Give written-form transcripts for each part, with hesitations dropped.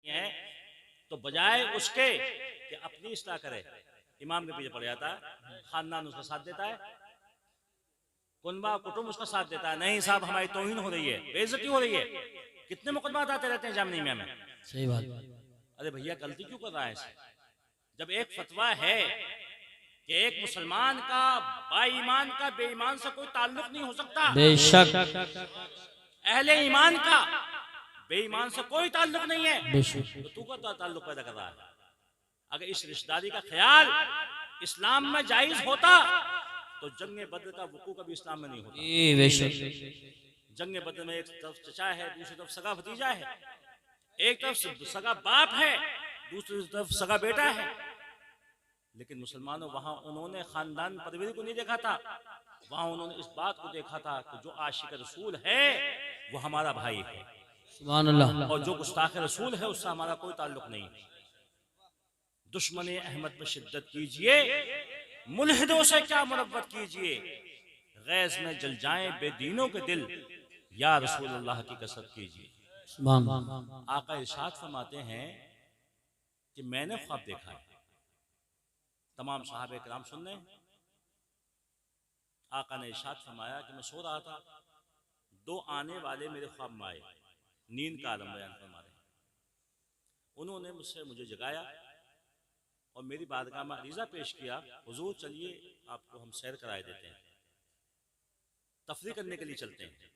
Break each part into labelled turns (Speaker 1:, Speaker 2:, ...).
Speaker 1: है, तो बजाय उसके कि अपनी इस्लाह करे, इमाम के पीछे पड़ जाता है, खानदान उसका साथ देता है, कुनबा कुटुंब उसका साथ देता है। नहीं साहब हमारी तौहीन हो रही है, बेइज्जती हो रही है। कितने मुकदमात आते रहते हैं जामिया में।
Speaker 2: सही बात।
Speaker 1: अरे भैया गलती क्यों कर रहा है इसे? जब एक फतवा है कि एक मुसलमान का बाईमान का बेईमान से कोई ताल्लुक नहीं हो सकता,
Speaker 2: बेशक
Speaker 1: अहले ईमान का बेईमान से कोई ताल्लुक नहीं है,
Speaker 2: बेशक।
Speaker 1: तो तू का ताल्लुक पैदा कर रहा है। अगर इस रिश्तेदारी का ख्याल इस्लाम में जायज होता तो जंग बद्र का वकू कभी इस्लाम में नहीं होता।
Speaker 2: बेशक।
Speaker 1: जंग बद्र में एक तरफ चचा है, दूसरी तरफ सगा भतीजा है, एक तरफ सगा बाप है, दूसरी तरफ सगा बेटा है। लेकिन मुसलमानों वहां उन्होंने खानदान परवरी को नहीं देखा था, वहां उन्होंने इस बात को देखा था कि जो आशिक रसूल है वो हमारा भाई है,
Speaker 2: सुभान अल्लाह।
Speaker 1: और जो गुस्ताख रसूल है उससे हमारा कोई ताल्लुक नहीं। दुश्मन अहमद पर शिद्दत कीजिए, मुल्हिदों से क्या मुरव्वत कीजिए, गैस में जल जाएं बेदीनों के दिल, या रसूल अल्लाह की कसरत कीजिए।
Speaker 2: सुभान अल्लाह।
Speaker 1: आका इरशाद फरमाते हैं कि मैंने ख्वाब देखा है। तमाम सहाबे किराम सुन रहे हैं। आका ने इरशाद फरमाया कि मैं सो रहा था, दो आने वाले मेरे ख्वाब में आए, नींद का आलम बयान फरमा रहे हैं। उन्होंने मुझे जगाया और मेरी बारगाह में अरीज़ा पेश किया, हुजूर चलिए आपको हम सैर कराए देते हैं, तफरी करने के लिए चलते हैं।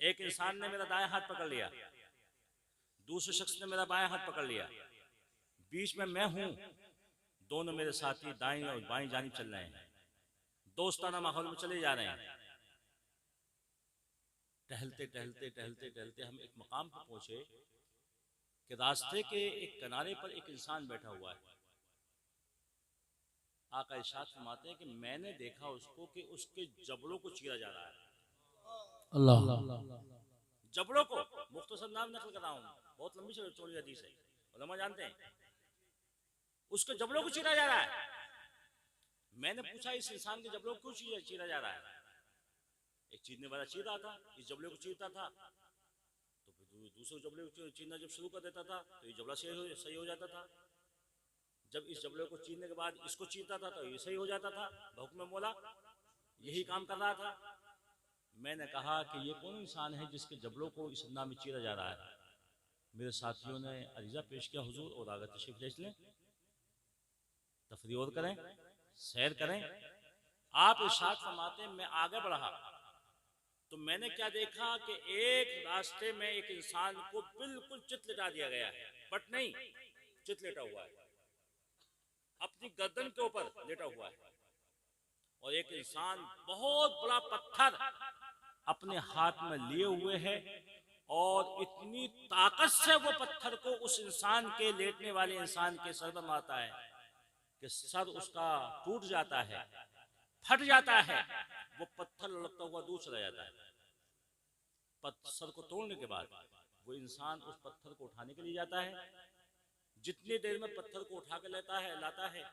Speaker 1: एक इंसान ने मेरा दाएं हाथ पकड़ लिया, दूसरे शख्स ने मेरा बाएं हाथ पकड़ लिया, बीच में मैं हूं, दोनों मेरे साथी दाएं और बाएं जानिब चल रहे हैं, दोस्ताना माहौल में चले जा रहे हैं। टहलते टहलते टहलते टहलते हम एक मकाम पर पहुंचे कि रास्ते के एक किनारे पर एक इंसान बैठा हुआ है। आका इरशाद फरमाते हैं कि मैंने देखा उसको कि उसके जबड़ों को चीरा जा रहा है।
Speaker 2: अल्लाह।
Speaker 1: जबड़ों को, मुख्तसर नाम नकल कर रहा हूं, बहुत लंबी चौड़ी हदीस है, उलमा जानते हैं। उसके जबड़ों को चीरा जा रहा है। मैंने पूछा इस इंसान के जबड़ों को क्यों चीरा जा रहा है? एक चीरने वाला चीर रहा था, इस जबड़े को चीरता था, तो फिर दूसरे जबड़े को चीरना जब शुरू कर देता था तो ये जबड़ा सही हो जाता था। जब इस जबड़े को चीरने के बाद इसको चीरता था तो ये सही हो जाता था। हुक्म मौला यही काम कर रहा था। मैंने कहा कि ये कौन इंसान है जिसके जबड़ों को इस अंदाज में चीरा जा रहा है? मेरे साथियों ने अरीज़ा पेश किया, हुजूर और आगे तशरीफ ले लें, तफरी और करें, सैर करें। आप इरशाद फरमाते मैं आगे बढ़ा तो मैंने क्या देखा कि एक रास्ते में एक इंसान को बिल्कुल चित लिटा दिया गया है, बट नहीं, चित लेटा हुआ है, अपनी गर्दन के ऊपर लेटा हुआ है, और एक इंसान बहुत बड़ा पत्थर अपने हाथ में लिए हुए है, और इतनी ताकत से वो पत्थर को उस इंसान के, लेटने वाले इंसान के सर में मारता है कि सर उसका टूट जाता है, फट जाता है, वो पत्थर लड़कता हुआ दूर चला जाता है। पत्थर को तोड़ने के बाद वो इंसान उस पत्थर को उठाने के लिए जाता है। जितनी देर में पत्थर को उठा के लाता है,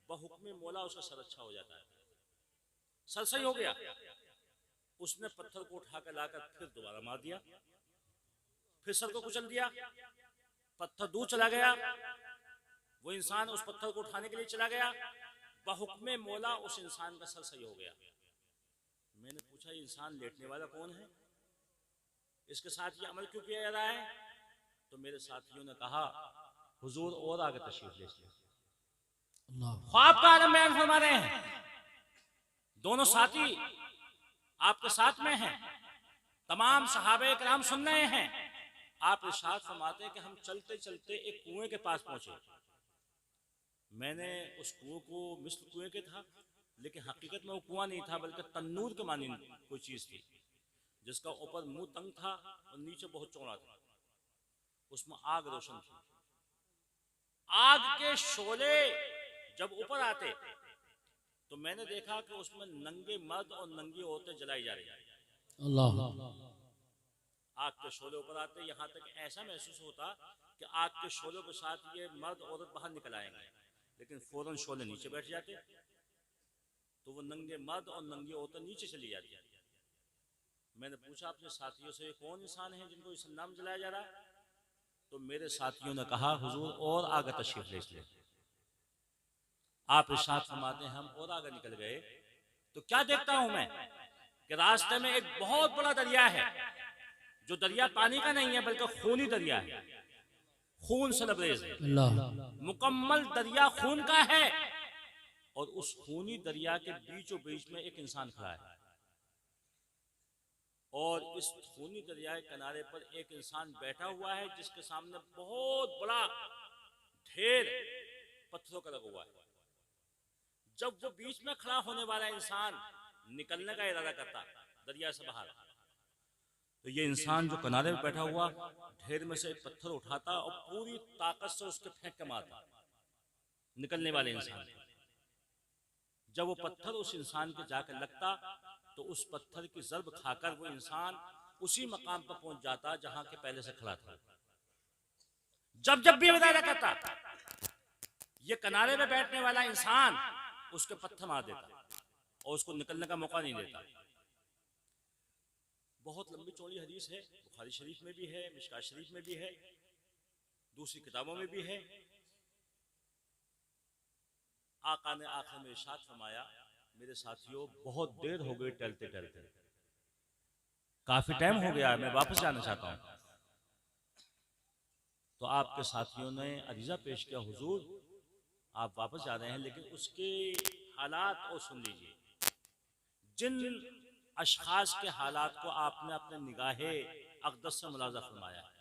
Speaker 1: बहुक्म मौला उसका सर अच्छा हो जाता है, सर सही हो गया। उसने पत्थर को उठा के लाकर फिर दोबारा मार दिया, फिर सर को कुचल दिया, पत्थर दूर चला गया। वो इंसान उस पत्थर को उठाने के लिए चला गया, बहुक्म मौला उस इंसान का सर सही हो गया। मैंने पूछा ये इंसान लेटने वाला कौन है, इसके साथ ये अमल क्यों किया जा रहा है? तो मेरे साथियों ने कहा हुजूर और आगे तशरीफ ले लीजिए। ख्वाब का आलम बयान फरमा रहे हैं, दोनों साथी आपके साथ में हैं, तमाम सहाबे किराम सुन रहे हैं। आप इरशाद फरमाते हैं कि हम चलते चलते एक कुएं के पास पहुंचे। मैंने उस कुएं को मिस्र कुएं के था, लेकिन हकीकत में वो कुआं नहीं था, बल्कि तन्नूर के मानी कोई चीज थी, जिसका ऊपर मुंह तंग था और नीचे बहुत चौड़ा था। उसमें आग रोशन थी। आग के शोले जब ऊपर आते तो मैंने देखा कि उसमें नंगे मर्द और नंगी औरतें जलाई जा रही हैं।
Speaker 2: अल्लाह।
Speaker 1: आग के शोले ऊपर आते, यहाँ तक ऐसा महसूस होता कि आग के शोलों के साथ ये मर्द औरत बाहर निकल आएंगे, लेकिन फौरन शोले नीचे बैठ जाते तो वो नंगे मर्द और नंगी औरतें नीचे चली जाती। मैंने पूछा अपने साथियों से कौन इंसान है जिनको इस नाम जलाया जा रहा है? तो मेरे साथियों ने कहा हुजूर और आगे तशरीफ ले इसलिए। आप इरशाद फरमाते हैं हम और आगे निकल गए तो क्या देखता हूं मैं कि रास्ते में एक बहुत बड़ा दरिया है, जो दरिया पानी का नहीं है बल्कि खूनी दरिया है, खून से लबरेज है,
Speaker 2: अल्लाह
Speaker 1: मुकम्मल दरिया खून का है। और उस खूनी दरिया के बीचों बीच में एक इंसान खड़ा है, और इस खूनी दरिया के किनारे पर एक इंसान बैठा हुआ है जिसके सामने बहुत बड़ा ढेर पत्थरों का लगा हुआ है। जब वो बीच में खड़ा होने वाला इंसान निकलने का इरादा करता दरिया से बाहर, तो ये इंसान जो किनारे पे बैठा हुआ ढेर में से एक पत्थर उठाता और पूरी ताकत से उसके फेंक के मारता निकलने वाले इंसान को। जब वो पत्थर उस इंसान के जाकर लगता तो उस पत्थर की जर्ब खाकर वो इंसान उसी मकाम पर पहुंच जाता जहां के पहले से खड़ा था। जब जब भी इरादा करता ये किनारे पे बैठने वाला इंसान उसके पत्थर मार देता और उसको निकलने का मौका नहीं देता। बहुत लंबी चौड़ी हदीस है, बुखारी शरीफ में भी है, मिशकात शरीफ में भी है, दूसरी किताबों में भी है। आका ने आखिर में इरशाद फरमाया, मेरे साथियों बहुत देर हो गई टहलते टहलते, काफी टाइम हो गया, मैं वापस जाना चाहता हूं। तो आपके साथियों ने अरीजा पेश किया, हुजूर आप वापस जा रहे हैं लेकिन उसके हालात और सुन लीजिए। जिन अशखास के हालात को आपने अपने निगाहे अक़दस से मुलाज़ा फरमाया है,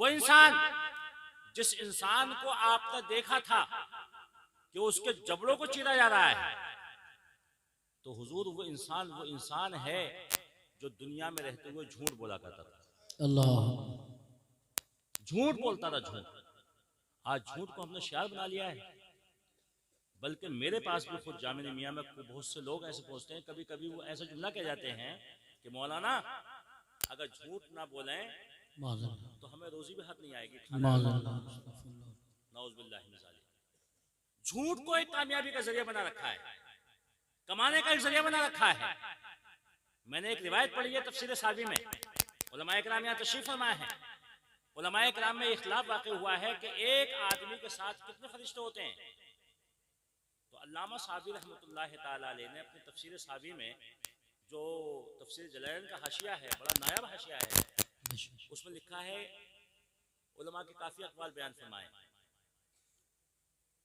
Speaker 1: वो इंसान जिस इंसान को आपने देखा था कि उसके जबड़ों को चीरा जा रहा है, तो हुजूर वो इंसान है जो दुनिया में रहते हुए झूठ बोला करता था।
Speaker 2: अल्लाह
Speaker 1: झूठ बोलता था, झूठ। आज झूठ को हमने शियार बना लिया है। बल्कि मेरे पास भी खुद जामिया मियां में बहुत से लोग ऐसे पहुंचते हैं, कभी कभी वो ऐसा जुमला कह जाते हैं कि मौलाना अगर झूठ ना बोलें तो हमें रोजी भी हाथ नहीं आएगी। नाउज़ुबिल्लाहि मिन ज़ालिक। झूठ को एक कामयाबी का जरिया बना रखा है, कमाने का एक जरिया बना रखा है। मैंने एक रिवायत पढ़ी है तफसीर सावी में, उलमाए किराम यहाँ तशरीफ फरमाए हैं। उलमाए किराम में इख्तिलाफ वाक़ई हुआ है कि एक आदमी के साथ कितने फरिश्ते होते हैं। तो अल्लामा सावी रहमतुल्लाह ताला अलैह ने अपनी तफसीर सावी में, जो तफसीर जलैन का हाशिया है, बड़ा नायाब हाशिया है, उसमें लिखा है, उलमा के काफ़ी अक़वाल बयान फरमाए।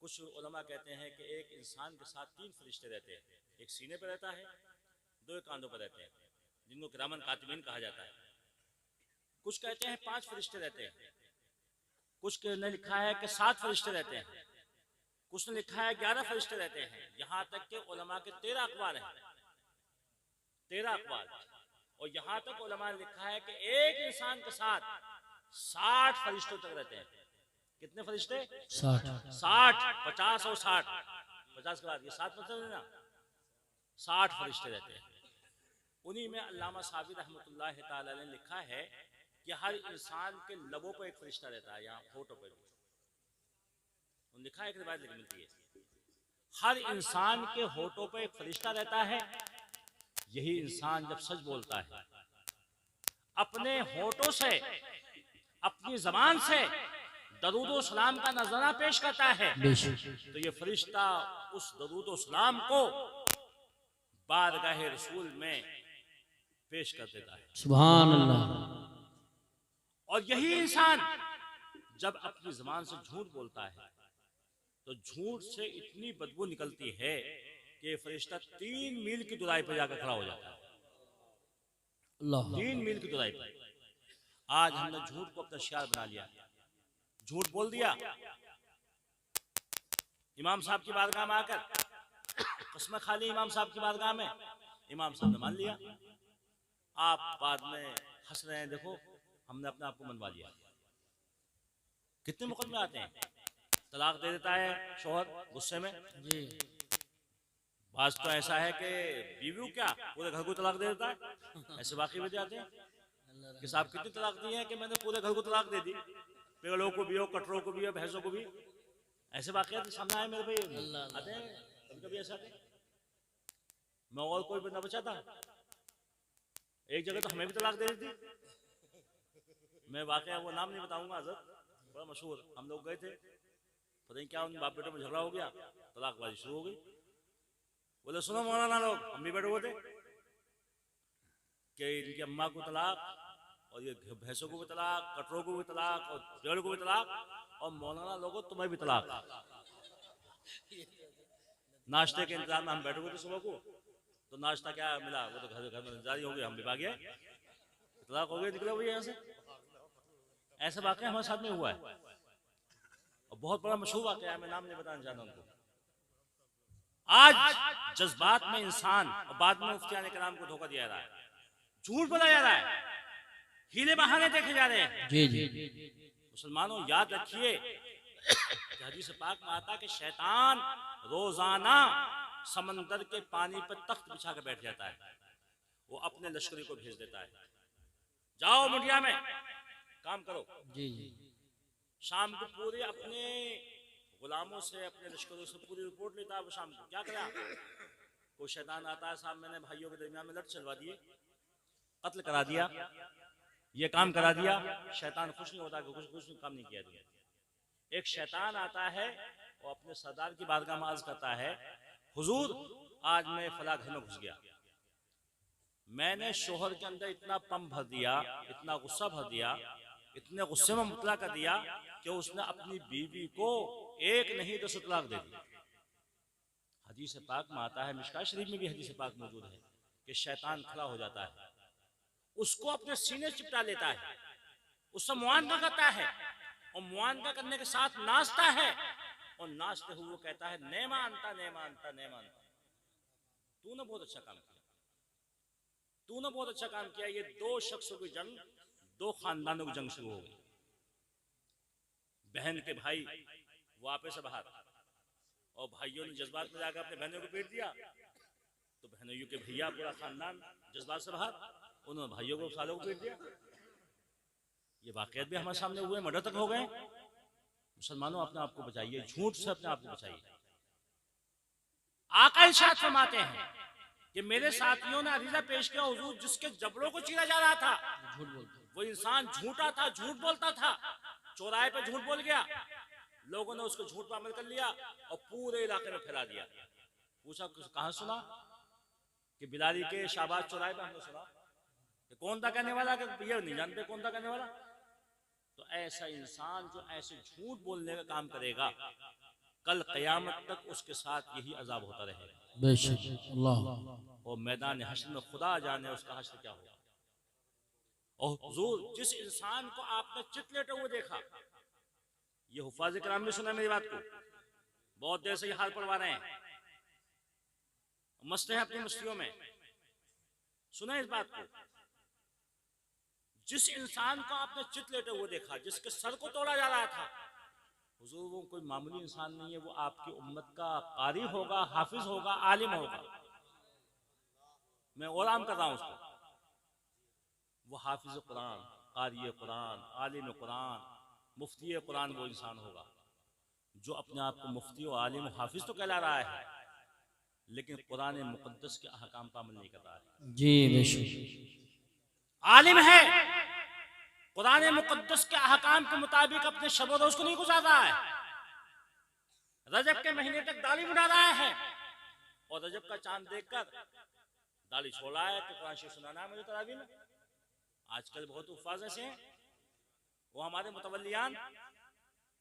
Speaker 1: कुछ उलमा कहते हैं कि एक इंसान के साथ 3 फरिश्ते रहते हैं, एक सीने पर रहता है, 2 कांधों पर रहते हैं, जिनको किरामन कातिबीन कहा जाता है। कुछ कहते हैं 5 फरिश्ते रहते हैं, कुछ ने लिखा है कि 7 फरिश्ते रहते हैं, कुछ ने लिखा है 11 फरिश्ते रहते हैं। यहाँ तक कि उलमा के 13 अक़वाल हैं, 13 अक़वाल। और यहाँ तक उलमा ने लिखा है कि एक इंसान के साथ 60 फरिश्तों तक रहते हैं। कितने फरिश्ते? 60। 50 और 60, 50 के बाद ये 7 मतलब है ना, 60 फरिश्ते रहते हैं। उन्हीं में अल्लामा सावी रहमतुल्लाह ताला ने लिखा है कि हर इंसान के लबों पर एक फरिश्ता रहता है, यहाँ होठों पर भी लिखा है, एक रिवायत मिलती है हर इंसान के होठों पर एक फरिश्ता रहता है। यही इंसान जब सच बोलता है, अपने होठों से, अपनी जबान से दरूद व सलाम का नजराना पेश करता है, तो ये फरिश्ता उस दरूद व सलाम को बारगाह रसूल में पेश कर देता है।
Speaker 2: सुभान अल्लाह।
Speaker 1: और यही इंसान जब अपनी जबान से झूठ बोलता है तो झूठ से इतनी बदबू निकलती है कि फरिश्ता 3 मील की दूरी पर जाकर खड़ा हो जाता है। 3 मील की दूरी पर। आज हमने झूठ को अपना शियार बना लिया, झूठ बोल दिया। इमाम साहब की बारगाह में आकर कसम खा ली, इमाम साहब की बारगाह में, इमाम साहब ने मान लिया। आप बाद में हंस रहे हैं, देखो हमने अपने आप को मनवा लिया। कितने मुकदमे आते हैं, तलाक दे देता है शौहर गुस्से में जी। बात तो ऐसा है कि बीवी क्या पूरे घर को तलाक दे देता है, ऐसे वाकई में जाते हैं कि साहब कितनी तलाक दी है कि मैंने पूरे घर को तलाक दे दी, पेड़ों को भी हो, कटरों को भी हो, भैंसों को भी। ऐसे वाकयात सामने आए मेरे भाई, आते हैं कभी कभी ऐसा। मैं और कोई बंदा बचा था, एक जगह तो हमें भी तलाक दे दी थी, मैं वाकया वो नाम नहीं बताऊंगा, हजरत बड़ा मशहूर, हम लोग गए थे, पता नहीं क्या उन बाप बेटों में झगड़ा हो गया, तलाकबाजी शुरू हो गई। बोले सुनो मौलाना लोग, हम भी बैठे हुए थे कि इनकी अम्मा को तलाक, और ये भैंसों को भी तलाक, कटरों को भी तलाक, और पेड़ को भी तलाक, और मौलाना लोगों तुम्हें भी तलाक। नाश्ते के इंतजाम में हम बैठे हुए थे सुबह को, तो नाश्ता क्या मिला, वो तो घर में जारी हो गए, हम भी भाग गए, तलाक हो गए, निकले हुए यहाँ से। ऐसा वाकया हमारे साथ में हुआ है, और बहुत बड़ा मशहूर वाकया है, मैं नाम नहीं बताना चाहता उनको। आज जज्बात में इंसान, और बाद में मुफ्तियान कराम को धोखा दिया जा रहा है, झूठ बोला जा रहा है, हीले बहाने देखे जा रहे हैं।
Speaker 2: जी जी
Speaker 1: मुसलमानों याद रखिए कि हदीस पाक में आता है कि शैतान रोजाना समंदर के पानी पर तख्त बिछा कर बैठ जाता है, वो अपने लश्करी को भेज देता है, जाओ मुंडिया में काम करो।
Speaker 2: जी जी
Speaker 1: शाम को पूरे अपने गुलामों से, अपने लश्करों से पूरी रिपोर्ट लेता है। वो शाम को क्या करा, कोई शैतान आता है, साहब मैंने भाइयों के दरमियान में लड़ चलवा दिए, कत्ल करा दिया, ये काम करा दिया। शैतान खुश नहीं होता कि कुछ काम नहीं किया दिया। एक शैतान आता है और अपने सरदार की बारगाह में अर्ज करता है, हुजूर आज मैं फला घर में घुस गया, मैंने शोहर के अंदर इतना पम भर दिया, इतना गुस्सा भर दिया, इतने गुस्से में मुतला कर दिया कि उसने अपनी बीवी को एक नहीं 10 तलाक दे दी। हदीस पाक में आता है, मिशकात शरीफ में भी हदीस पाक मौजूद है कि शैतान खड़ा हो जाता है, उसको अपने सीने चिपटा लेता है, उससे मुआनका करता है, और मुआनका करने के साथ नाचता है, और नाचते हुए वो कहता है नहीं मानता नहीं मानता नहीं मानता, तूने बहुत अच्छा काम किया, तूने बहुत अच्छा काम किया। ये दो शख्सों की जंग, दो खानदानों की जंग शुरू हो गई। बहन के भाई वापस से बाहर, और भाइयों ने जज्बात में जाकर अपने बहनों को पीट दिया, तो बहनों के भैया पूरा खानदान जज्बात से बाहर, उन्होंने भाइयों को सालों को पीट दिया। ये वाकयात भी हमारे सामने हुए, मर्डर तक हो गए। मुसलमानों अपने आप को बचाइए, झूठ से अपने आप को बचाइए। आका इरशाद फरमाते हैं कि मेरे साथियों ने अरीजा पेश किया, हुजूर जिसके जबड़ों को चीरा जा रहा था,
Speaker 2: झूठ बोलते
Speaker 1: वो इंसान झूठा था, झूठ बोलता था, चौराहे पे झूठ बोल गया, लोगों ने उसको झूठ पर अमल कर लिया और पूरे इलाके में फैला दिया। पूछा कहां सुना, कि बिलारी के शाहबाज चौराहे पे हमने सुना, कि कौन था कहने वाला, कि ये नहीं जानते कौन था कहने वाला। तो ऐसा इंसान जो ऐसे झूठ बोलने का काम करेगा, कल क़यामत तक उसके साथ यही अजाब होता रहेगा।
Speaker 2: बेशक अल्लाह।
Speaker 1: और मैदान हश्र में खुदा जाने उसका हश्र क्या होगा। और हुजूर जिस इंसान को आपने चित लेटे हुए देखा, ये हुफाज कराम ने सुना मेरी बात को, बहुत देर से ये हाल पढ़वा रहे हैं, मस्त है अपनी मस्तियों में, सुना इस बात को। जिस इंसान को आपने चित लेटे हुए देखा, जिसके सर को तोड़ा जा रहा था, हुजूर वो कोई मामूली इंसान नहीं है, वो आपकी उम्मत का कारी होगा, हाफिज होगा, आलिम होगा। मैं गुलाम कर रहा हूं उसको, वो हाफिज कुरान, कारी कुरान, आलिम कुरान, मुफ्ती कुरान वो इंसान होगा जो अपने आप को मुफ्ती और आलिम हाफिज तो कहला रहा है, लेकिन कुरान मुकद्दस के अहकाम पर अमल नहीं कर रहा है।
Speaker 2: जी बेशक
Speaker 1: आलिम है, कुरान मुकद्दस के अहकाम के मुताबिक अपने शब रोज को नहीं गुजार रहा है, रजब के महीने तक दाढ़ी मुड़ा रहा है, और रजब का चांद देखकर दाढ़ी छोड़ा है कि कुरान शरीफ सुनाना है मुझे तरावी में। आजकल बहुत उफ़ाज़ ऐसे हैं, वो हमारे मुतवल्लियान,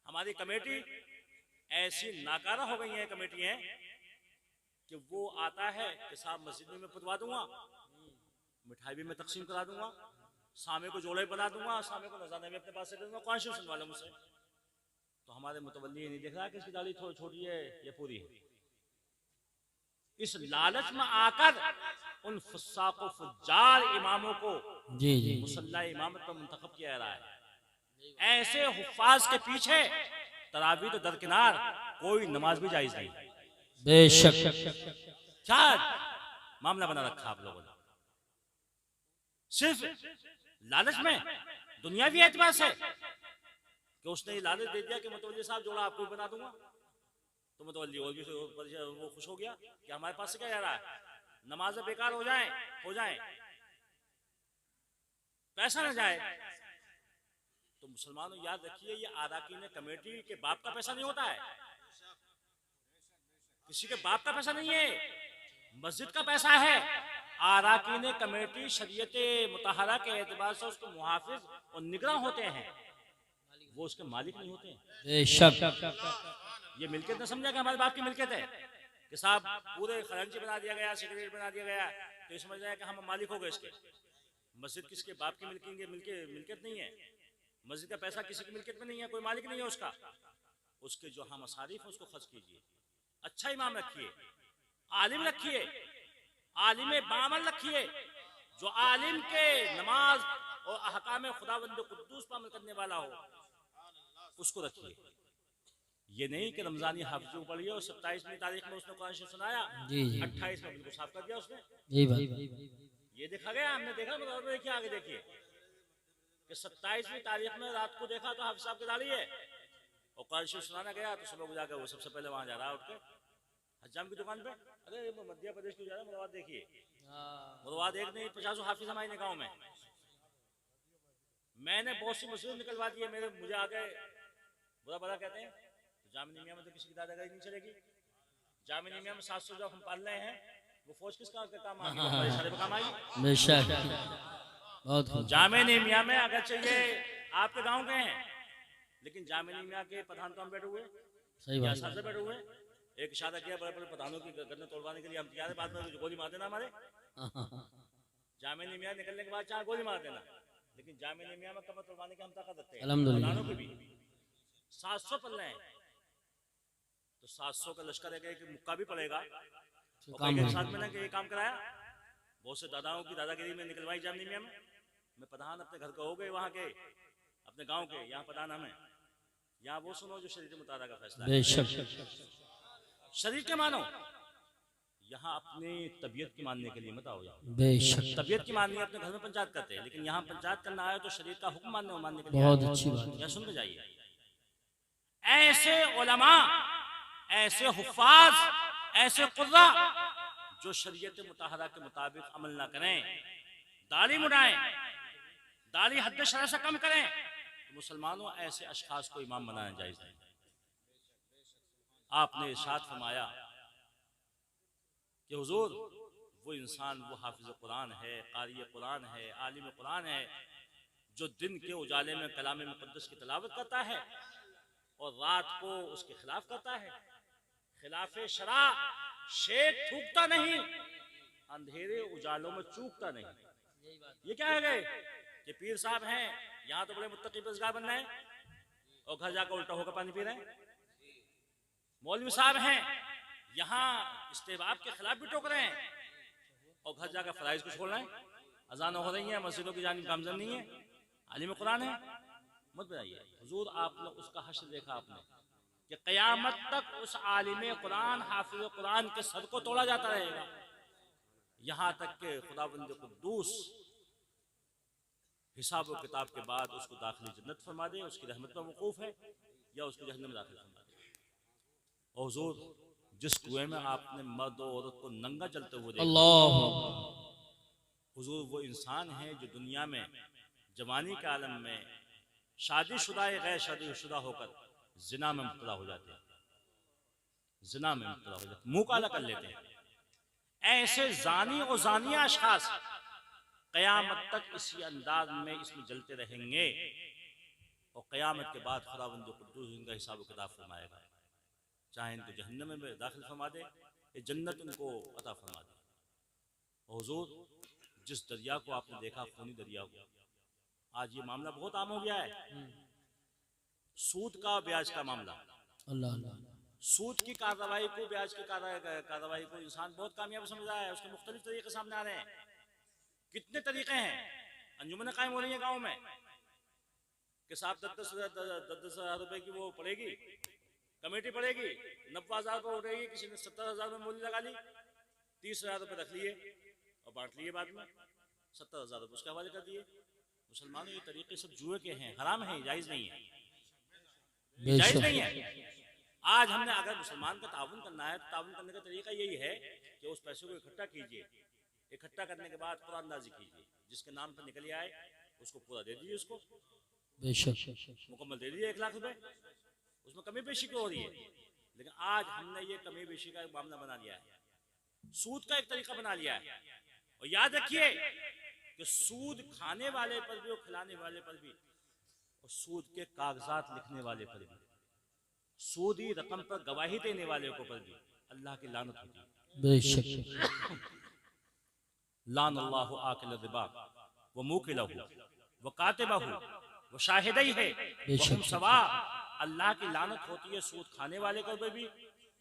Speaker 1: हमारी कमेटी ऐसी नाकारा हो गई है कमेटियां कि वो आता है कि साहब मस्जिद में पुतवा दूंगा, मिठाई भी मैं तकसीम करा दूंगा, सामे को जोड़े बना दूंगा, सामे को नजाने में अपने पास से दे दूंगा, कौन सी सुनवा लो मुझसे। तो हमारे मुतवल्ली नहीं देख रहा कि इसकी दाढ़ी थोड़ी छोटी है या पूरी है। इस लालच में आकर उन फुस्साक व फुज्जार इमामों को
Speaker 2: जी जी
Speaker 1: मुसल्ला इमामत पर मुंतखब किया जा रहा है। ऐसे हुफ्फाज के पीछे तरावी तो दरकिनार, कोई नमाज भी जायज नहीं।
Speaker 2: बेशक
Speaker 1: क्या मामला बना रखा आप लोगों ने, सिर्फ लालच में, दुनियावी एतबार से, कि उसने ये लालच दे दिया कि मुतवल्ली साहब जोड़ा आपको भी बना दूंगा, तो मुतवल्ली और भी वो खुश हो गया कि हमारे पास से क्या जा रहा है, नमाजें बेकार हो जाएं, पैसा न जाए। तो मुसलमानों याद रखिए, ये अराकीन कमेटी के बाप का पैसा नहीं होता है, किसी के बाप का पैसा नहीं है, मस्जिद का पैसा है। अराकीन कमेटी शरीयत मुतहरा के एतबार से उसको मुहाफिज और निगरान होते हैं, वो उसके मालिक नहीं होते हैं।
Speaker 2: बेशक
Speaker 1: ये मिलकियत न समझा कि हमारे बाप की मिलकियत है कि साहब पूरे खजांची बना दिया गया, सेक्रेटरी बना दिया गया, तो ये समझ रहे हैं कि हम मालिक हो गए इसके। मस्जिद किसके बाप की मिलकियत नहीं है, मस्जिद का पैसा किसी की मिलकियत में नहीं है, कोई मालिक नहीं है उसका। उसके जो हम मसारिफ है उसको खर्च कीजिए, अच्छा इमाम रखिए, आलिम रखिए, आलिम बामल रखिए, जो आलिम के नमाज और अहकाम खुदावंद कुद्दूस पर अमल करने वाला हो, उसको रखिए। ये नहीं कि रमजानी हाफिज को पढ़िए और 27वीं तारीख में उसने कुरान शरीफ सुनाया, 28 में बिल्कुल साफ कर दिया उसने। ये देखा गया, हमने देखा, मतलब देखिए आगे देखिए कि 27वीं तारीख में रात को देखा तो हाफिज साहब की दाढ़ी है और कुरान शरीफ सुनाना गया तो सुबह जाकर वो सबसे पहले वहां जा रहा है उठ के हज्जाम की दुकान पे। अरे मध्य प्रदेश की जा रहा है, मुरवाद देखिए, मुरवाद एक नहीं 50 हाफिज हमारे गाँव में। मैंने बहुत सी मस्जिद निकलवा दी है, मुझे आगे बुरा भला कहते हैं, तो जामिनी मियां में तो किसी की दादागिरी नहीं चलेगी। जामिनी मियां में 700 जो हम पाल रहे हैं, वो फौज किस काम के काम आएगी, हमारे सारे पे काम आएगी।
Speaker 2: बेशक बहुत
Speaker 1: जामिनी मियां में अगर चाहिए आपके गांव के हैं, लेकिन जामिनी मियां के प्रधान तो हम बैठे हुए,
Speaker 2: सही बात
Speaker 1: से बैठे हुए। एक इशारा किया बड़े बड़े प्रधानों की गर्दन तोड़वाने के लिए, हम तैयार है, बाद में गोली मार देना हमारे। जामिनी मियां निकलने के बाद चाहे गोली मार देना, लेकिन जामिनी मियां में कमर तोड़वाने की हम ताकत रखते हैं, प्रधानों की भी। 700 पल रहे हैं तो 700 का लश्कर है कि मुक्का भी पड़ेगा, और साथ में ना कि ये काम कराया। बहुत से दादाओं की दादागिरी में निकलवाई जामिनी मियां में। मैं प्रधान अपने घर का हो गए, वहां के अपने गांव के, यहाँ प्रधान हमें, यहाँ वो सुनो जो शरीर मुतारा का फैसला है।
Speaker 2: बेशक
Speaker 1: शरीर के मानो, यहाँ अपनी तबीयत की मानने के लिए मत आओ। यहाँ
Speaker 2: बेशक
Speaker 1: तबीयत की माननी अपने घर में पंचायत करते हैं, लेकिन यहाँ पंचायत करना आए तो शरीर का हुक्म मानने के लिए
Speaker 2: बहुत अच्छी बात।
Speaker 1: यहाँ सुन के जाइए। ऐसे उलमा, ऐसे हुफ्फाज, ऐसे कुर्रा जो शरीयत मुताहरा के मुताबिक अमल ना करें, दाढ़ी मुड़ाएं, दाढ़ी हद शरअ से कम करें, तो मुसलमानों ऐसे अशखास को इमाम बनाना जायज नहीं। आपने इरशाद फरमाया कि हुजूर वो इंसान, वो हाफिज कुरान है, कारी कुरान है, आलिम कुरान है, जो दिन के उजाले में कलाम मुक़द्दस की तिलावत करता है और रात को उसके खिलाफ करता है। खिलाफ शरा, शेख थूकता नहीं, अंधेरे उजालों में चूकता नहीं। ये क्या है गए कि पीर साहब हैं, यहाँ तो बड़े मुत्तकी परहेज़गार बन रहे हैं और घर जाकर उल्टा होकर पानी पी रहे हैं। मौलवी साहब हैं, यहाँ इस्तेहबाब के खिलाफ भी टोक रहे हैं और घर जाकर फराइज को छोड़ रहे हैं। अजान हो रही है, मस्जिदों की जानिब गामजन नहीं है, आलिम कुरान है। मत बताइए, हुजूर आपने उसका हश्र देखा आपने कि क़यामत तक उस आलिम कुरान, हाफिज कुरान के सर को तोड़ा जाता रहेगा, यहाँ तक के खुदावंद कुद्दूस हिसाब और किताब के बाद उसको दाखिल जन्नत फरमा दे, उसकी रहमत में वकूफ है, या उसको जहन्नम में दाखिल फरमा दे। और हुजूर जिस कुएं में आपने मर्द और औरत को नंगा चलते हुए देखा, हुजूर वो इंसान है जो दुनिया में जवानी के आलम में शादीशुदा या गैर शादीशुदा होकर जिना में मुब्तला हो जाते हैं, जिना में मुब्तला हो जाते, मुंह काला कर लेते हैं। ऐसे जानी और जानिया अशखास क़यामत तक इसी अंदाज में इसमें जलते रहेंगे और क़यामत के बाद खुदावंद कुद्दूस इनका हिसाब किताब फरमाएगा, चाहे इनको जहन्नम में दाखिल फरमा दे या जन्नत इनको अता फरमा दे। और हुजूर जिस दरिया को आपने देखा, खूनी दरिया को, आज ये मामला बहुत आम हो गया है, सूद का ब्याज का मामला। सूद की कार्रवाई को, ब्याज की कार्रवाई को इंसान बहुत कामयाब समझ रहा है, उसके मुख्तलिफ तरीके सामने आ रहे हैं। कितने तरीके हैं, अंजुमन कायम हो रही है गाँव में कि साहब 10-10 हज़ार रुपए की वो पड़ेगी, कमेटी पड़ेगी, 90,000 रुपये उठेगी, किसी ने 70,000 में मूल्य लगा ली, 30,000 रुपये रख लिए और बांट लिए, बाद में 70,000 रुपये उसके हवाले कर दिए। मुसलमानों ये तरीके सब जुए के हैं, हराम है, जायज नहीं है, जायज नहीं है। आज हमने अगर मुसलमान का ताउन करना है तो ताउन करने का तरीका यही है कि उस पैसे को इकट्ठा कीजिए, इकट्ठा करने के बाद कुरान नाज़िल कीजिए, जिसके नाम पर निकल आए उसको पूरा दे दीजिए उसको,
Speaker 2: बेशक
Speaker 1: मुकम्मल दे दिए 1 लाख रुपए, उसमें कमी पेशी क्यों हो रही है? लेकिन आज हमने ये कमी पेशी का एक मामला बना लिया है, सूद का एक तरीका बना लिया है। और याद रखिए कि सूद खाने वाले पर भी और खिलाने वाले पर भी, और सूद के कागजात लिखने वाले पर भी, सूदी रकम पर गवाही देने वाले को पर भी अल्लाह की लानत होती है।
Speaker 2: बेशक
Speaker 1: लान अल्लाहु आकिल रिबा व मुकिलहु व कातिबहु व शाहिदई है व हम सवा। अल्लाह की लानत होती है सूद खाने वाले को पर भी,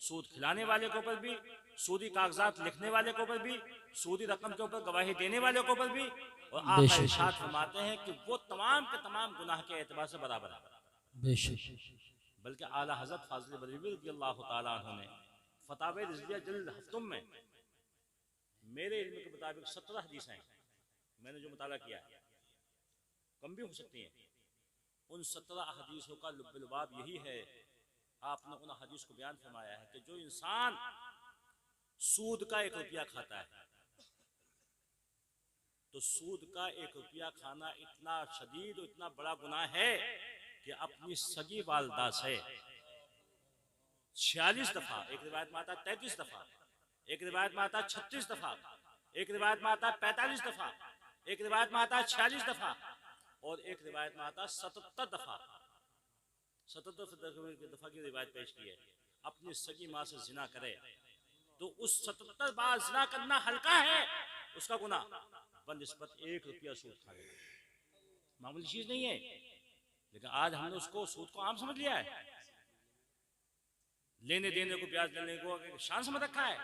Speaker 1: सूद खिलाने वाले को पर भी, सूदी कागजात लिखने वाले को पर भी, सूदी रकम के ऊपर गवाही देने वाले को पर भी। और आप
Speaker 2: बेशक।
Speaker 1: इरशाद फरमाते हैं कि वो तमाम के तमाम गुनाह के एतबार से बराबर है।
Speaker 2: बेशक
Speaker 1: बल्कि आला हज़रत फाज़िल बरेलवी रज़ियल्लाहु ताला अन्हु ने फतावे रिज़विया जल्द हफ्तुम में, मेरे इल्म के मुताबिक 17 हदीसें हैं, मैंने जो मुताला किया है, कम भी हो सकती हैं। उन 17 हदीसों का लुब्बुल-लुबाब यही है, आपने उन हदीस को बयान फरमाया है कि जो इंसान सूद का 1 रुपया खाता है, तो सूद का 1 रुपया खाना इतना शदीद और इतना बड़ा गुनाह है कि अपनी सगी वालदा से 46 दफा, एक रिवायत में आता 33 दफा, एक रिवायत में आता 36 दफा, एक रिवायत में आता 45 दफा, एक रिवायत में आता 46 दफा, और एक रिवायत में आता 77 दफा, 77 दफा की रिवायत पेश की है। अपनी सगी माँ से जिना करे तो उस 77 बार जिना करना हल्का है उसका गुनाह बनिस्बत 1 रुपया सूद खाने, मामूली चीज नहीं है। लेकिन आज हमने उसको सूद को आम समझ लिया है, लेने देने को, ब्याज लेने को शान समझ रखा है।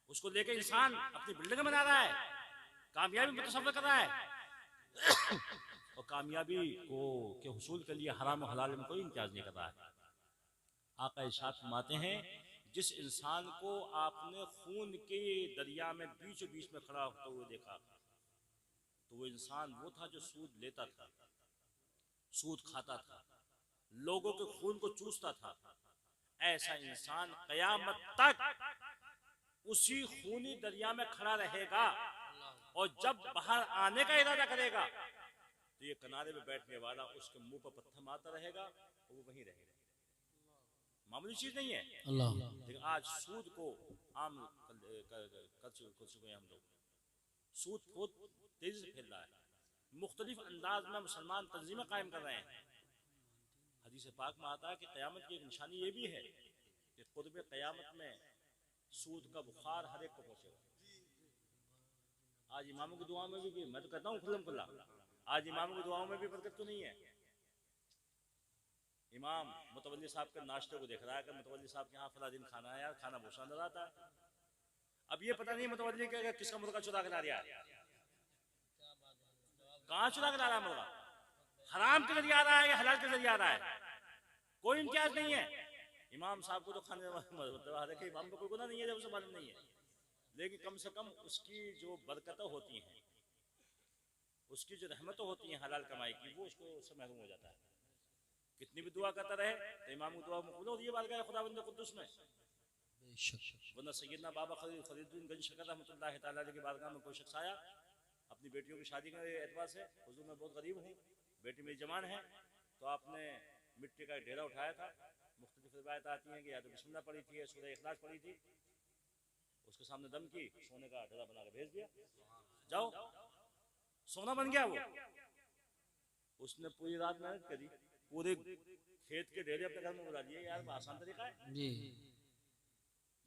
Speaker 1: उसको लेके इंसान अपनी बिल्डिंग बना रहा है, कामयाबी मुतसव्वुर कर रहा है, और कामयाबी को के हुसूल के लिए हराम और हलाल में कोई इम्तियाज नहीं कर रहा है। आका इरशाद फरमाते हैं, जिस इंसान को आपने खून के दरिया में बीचों बीच में खड़ा होते हुए देखा, तो वो इंसान वो था जो सूद लेता था, सूद खाता था, लोगों के खून को चूसता था। ऐसा इंसान कयामत तक उसी खूनी दरिया में खड़ा रहेगा, और जब बाहर आने का इरादा करेगा तो ये किनारे पे बैठने वाला उसके मुंह पर पत्थर मारता रहेगा और वो वहीं रहेगा। मामूली चीज नहीं है।
Speaker 2: अल्लाह।
Speaker 1: लेकिन आज सूद को आम कर चुके हैं हम लोग। सूद बहुत तेजी से फैल रहा है, मुख्तलिफ अंदाज में मुसलमान तंजीमें कायम कर रहे हैं। हदीस पाक में आता है कि क़यामत की एक निशानी ये भी है कि क़ुर्ब क़यामत में सूद का बुखार हर एक को पहुंचेगा। आज इमामों की दुआओं में भी, मैं तो कहता हूँ खुल्लम खुल्ला, आज इमामों की दुआओं में भी बरकत तो नहीं है। इमाम मुतवल्ली साहब के नाश्ते को देख रहा है कि मुतवल्ली साहब के यहाँ फला दिन खाना है, यार खाना बहुत शानदार आता है। अब ये पता नहीं मुतवल्ली के किसका मुर्गा चुरा के ला रहा है, कहाँ चुरा के ला रहा है मुर्गा, हराम के जरिए आ रहा है या हलाल के जरिए आ रहा है, कोई इम्तियाज नहीं है। इमाम साहब को तो खाने वाले इमाम को कोई गुनाह नहीं है जब उसे मालूम नहीं है, लेकिन कम से कम उसकी जो बरकतें होती हैं, उसकी जो रहमतें होती हैं हलाल कमाई की, वो उससे महरूम हो जाता है। कितनी भी दुआ करता रहे तो इमाम की दुआ मकबूल होती है बारगाह खुदावंद कुद्दुस में। वरना सैयदना बाबा फरीदुद्दीन गंज शकर रहमतुल्लाह तआला अलैह की बारगाह में कोई शख्स आया अपनी बेटियों की शादी के एतबार से, हुजूर मैं बहुत गरीब हूँ, बेटी मेरी जवान है, तो आपने मिट्टी का ढेरा उठाया था। मुख्तलिफ रिवायत आती हैं कि या तो बिस्मिल्लाह पढ़ी थी या सूरह इखलास पढ़ी थी, उसके सामने दम की, सोने का ढेरा बनाकर भेज दिया, जाओ, सोना बन गया वो। उसने पूरी रात मेहनत करी, पूरे खेत के ढेरे अपने घर में बुला लिए। यार आसान तरीका है
Speaker 2: जी।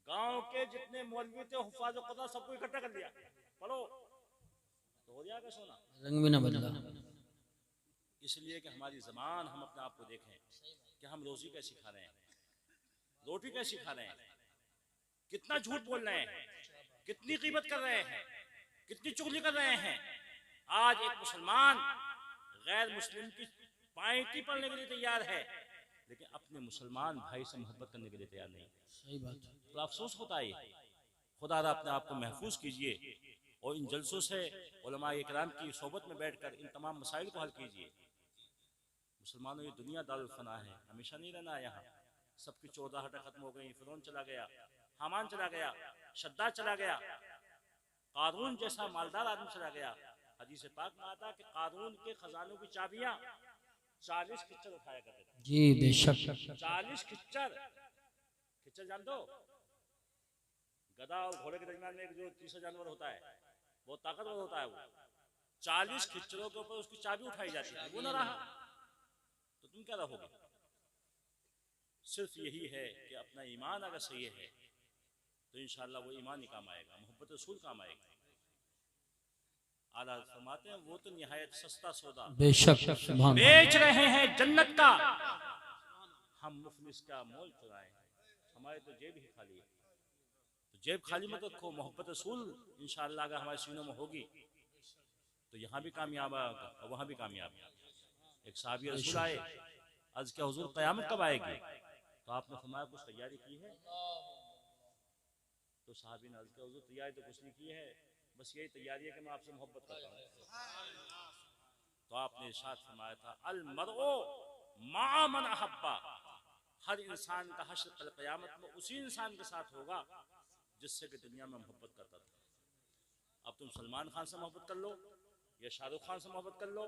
Speaker 1: गांव के जितने मौलवी थे, हुफ्फाज खुदा, सबको इकट्ठा कर लिया, पढ़ो तो हो जाएगा सोना,
Speaker 2: रंग भी ना बदला।
Speaker 1: इसलिए कि हमारी ज़बान, हम अपने आप को देखें कि हम रोजी कैसी खा रहे हैं, रोटी कैसी खा रहे हैं, कितना झूठ बोल रहे हैं, कितनी कीमत कर रहे हैं, कितनी चुगली कर रहे हैं। आज एक मुसलमान गैर मुस्लिम की पाइटी पढ़ने के लिए तैयार है, लेकिन अपने मुसलमान भाई से मोहब्बत करने के लिए तैयार नहीं।
Speaker 2: सही बात।
Speaker 1: तो अफसोस होता है। खुदा अपने आप को महफूज कीजिए और इन जलसों से उलमा इकराम की सोबत में बैठकर इन तमाम मसाइल को हल कीजिए। मुसलमानों ये दुनिया दारुल फना है, हमेशा नहीं रहना है यहाँ। सबकी चौधाहटें खत्म हो गई, फिरौन चला गया, हामान चला गया, शद्दाद चला गया, कारून जैसा मालदार आदमी चला गया। हदीस पाक में आता है कि कारून के खजानों की चाबियां 40 खिच्चर उठाया करते थे।
Speaker 2: जी बेशक
Speaker 1: 40 खिच्चर, खिच्चर जान दो, गधा और घोड़े के दरमियान में एक जो तीसरा जानवर होता है, बहुत ताकतवर होता है वो। 40 खिच्चरों के ऊपर उसकी चाबी उठाई जाती है, वो ना रहा तो तुम क्या रहोगे। सिर्फ यही है कि अपना ईमान अगर सही है तो इंशाअल्लाह वो ईमान ही काम आएगा, मोहब्बत रसूल काम आएगा। आला फरमाते हैं वो तो निहायत सस्ता सौदा
Speaker 2: बेशक सुभान
Speaker 1: बेच रहे हैं जन्नत का, हम मुफलिस का मोल चुराए, हमारे तो जेब ही खाली है। तो जेब खाली मत रखो, मोहब्बत रसूल इंशाअल्लाह अगर हमारे सीनों में होगी तो यहाँ भी कामयाब और वहाँ भी कामयाब। एक साहबी रसूल आए, अर्ज क्या हुजूर क़यामत कब आएगी, तो आपने फरमाया कुछ तैयारी की है। तो साहबी ने अर्ज किया हुजूर तैयारी तो कुछ नहीं की है, बस यही तैयारी है कि मैं आपसे मोहब्बत करता हूँ। तो आपने इरशाद फरमाया था अल मरओ मा मन अहब्बा, हर इंसान का हश्र कल क़यामत में उसी इंसान के साथ होगा जिससे कि दुनिया में मोहब्बत करता था। अब तुम सलमान खान से मोहब्बत कर लो, या शाहरुख खान से मोहब्बत कर लो,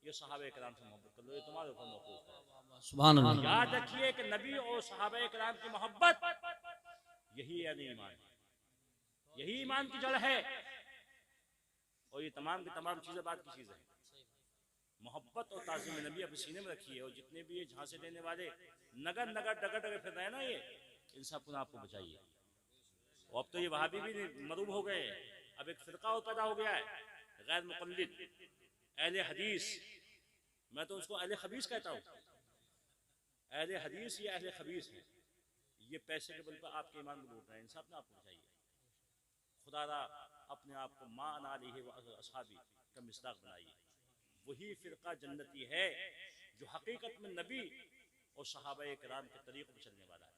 Speaker 1: या सहाबा कराम से मोहब्बत कर लो, ये तुम्हारे ऊपर मौकूफ है।
Speaker 2: सुभान अल्लाह।
Speaker 1: याद रखिए कि नबी और सहाबा कराम की मोहब्बत यही है ईमान, यही ईमान की जड़ है। और ये तमाम की तमाम चीजें बात की चीजें हैं। मोहब्बत और ताज़ीम नबी अपने सीने में रखिए, और जितने भी ये झांसे देने वाले नगर नगर डगर डगर फिर रहे हैं ना, ये इन सब को आपको बचाइए। और अब तो ये वहाबी भी मरूब हो गए, अब एक फिरका और पैदा हो गया है गैर मुक़ल्लिद अहले हदीस। मैं तो उसको अहले खबीस कहता हूँ। अहले हदीस ये अहले खबीस हैं, ये पैसे के बल पर आपके ईमान को लूट रहे हैं। इंसाफ ना आपको चाहिए। खुदारा अपने आप को मां नाली व असहाबी का मिसदाक बनाइए। वही फिरका जन्नती है जो हकीकत में नबी और सहाबा कराम के तरीक़ों पर चलने वाला है।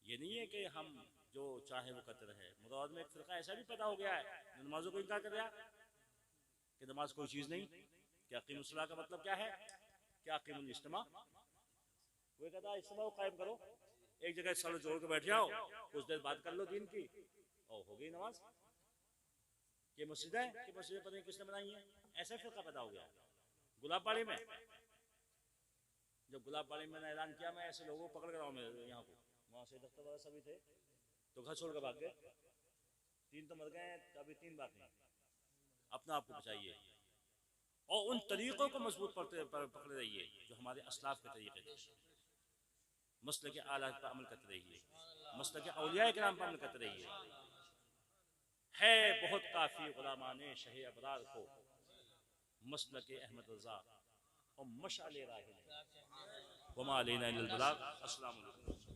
Speaker 1: ये नहीं है कि हम जो चाहे वो करते रहे। मुराद में एक फिरका ऐसा भी पैदा हो गया है जो नमाजों को इनकार कर दिया कि नमाज कोई चीज़ नहीं। क्या क़ीमुस्सलाह का मतलब क्या है? क्या क़ीमुल इज्तिमा? वो कहता है इज्तिमा को कायम करो, एक जगह सर जोड़ के बैठ जाओ, कुछ देर बात कर लो दीन की और हो गई नमाज। ये मस्जिद है कि मस्जिद पता नहीं किसने बनाई है, ऐसा फिरका पैदा हो गया। गुलाबबाड़ी में जब गुलाबबाड़ी में मैंने ऐलान किया मैं ऐसे लोगों को पकड़ कर आऊँ मेरे यहाँ को, वहाँ से दफ्तर वाला सभी थे तो घर छोड़ कर भाग गए। 3 तो मर गए, अभी 3 बाकी हैं। अपना आपको बचाइए और उन तरीक़ों को मजबूत पकड़े रहिए जो हमारे असलाफ के तरीक़े थे। मसलक के आला पर अमल करते रहिए, मसलक के औलिया किराम पर अमल करते रहिए। है बहुत काफ़ी गुलामाने शहे अबरार को मसलक अहमद रज़ा और मशाले राह वमा अलैना इल्लल बलाग। अस्सलाम वालेकुम।